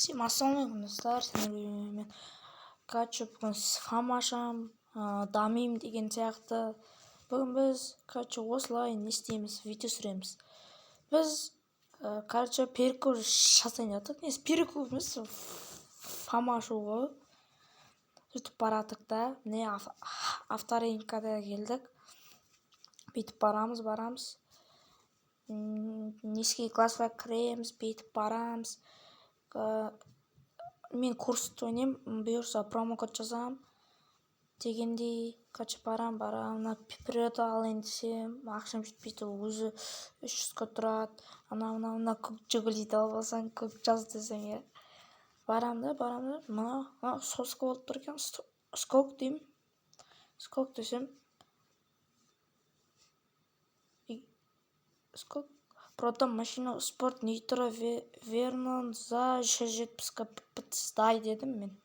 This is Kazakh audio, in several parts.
Всем ассалаумалейкум достар, мен бүгін фам ашам, дамим деген сияқты. Бүгін біз осылай не істейміз, видео түсіреміз. Біз перекур жасайын жатық. Несі перекур емес, фам ашу ғой. Сөйтіп баратық да, міне авторынкада келдік. Бүйтіп барамыз. Неске классқа кіреміз, бүйтіп барамыз. Мен курсты ойнаймын, бұйырса промокод жазам дегендей. Барам, природа алайын десем, ақшам жетпейді, өзі 300-ға тұрады. Ана көк жүгілейді албасаң, көк жаз десең, е. Барам да, мына соска болып тұр екен, скок деймін. Скок десем, скок. Продам машину спорт нитро вернон за 670-ка сдай дедім мен.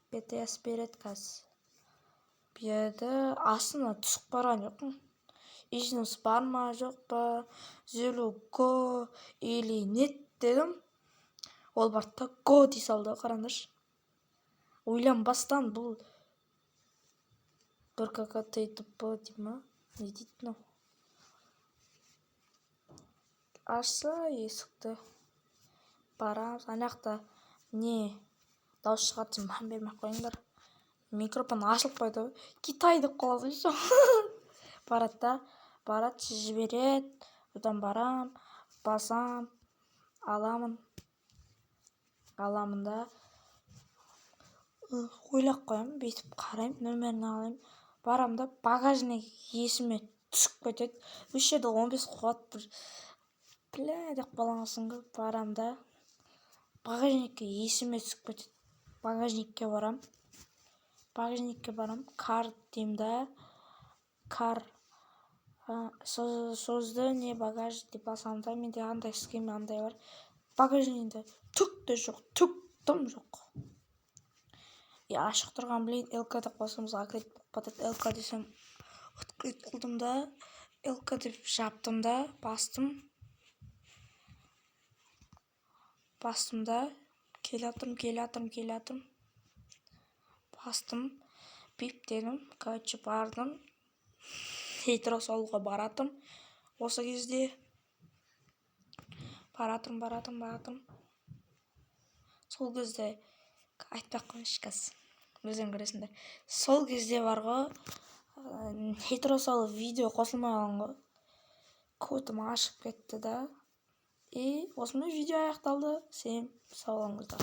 ПТС береді қазір. Беді астына түсіп барған жоқпын. Износ бар ма, жоқ па, зелу го или нет дедім. Ол бартта го дей салды, қараңдаршы. Ойланбастан бұл бір какатайды по дей ма? Не дейді мынау? Ашса есікті. Барамыз, анақта не дауыс шығатын мән бермей қойыңдар. Микрофон ашылып қойды. Китай деп қалады еще. Барады, жібереді. Одан барам, басам, аламын да ойлап қоямын, бүйтіп қараймын, нөмірін алайын. Барам да багажник есіме түсіп кетеді. Үш жерде 15 қуат бір деп қалғансын ғой. Барам да багажникке есіме түсіп кетеді. Багажникке барам, кар дейм да, кар сөзді не багаж деп басам да, менде андай схема андай бар. Багажникте түк те жоқ, түк тым жоқ. Ашық тұрған білейін, ЛК деп қосамыз, акрит болып кетеді. ЛК десем, открыт қылдым да, ЛК деп жаптым да, бастым да, келатырым. Бастым, бип дедім, бардым, хетеросолға баратым. Осы кезде баратым. Сол кезде айтпақ қойшы қазір. Өзің көресіңдер. Сол кезде бар ғой, хетеросол видео қосылмай қалған ғой. Көтім ашып кетті да. Осымен видео аяқталды. Сен сау болыңыздар.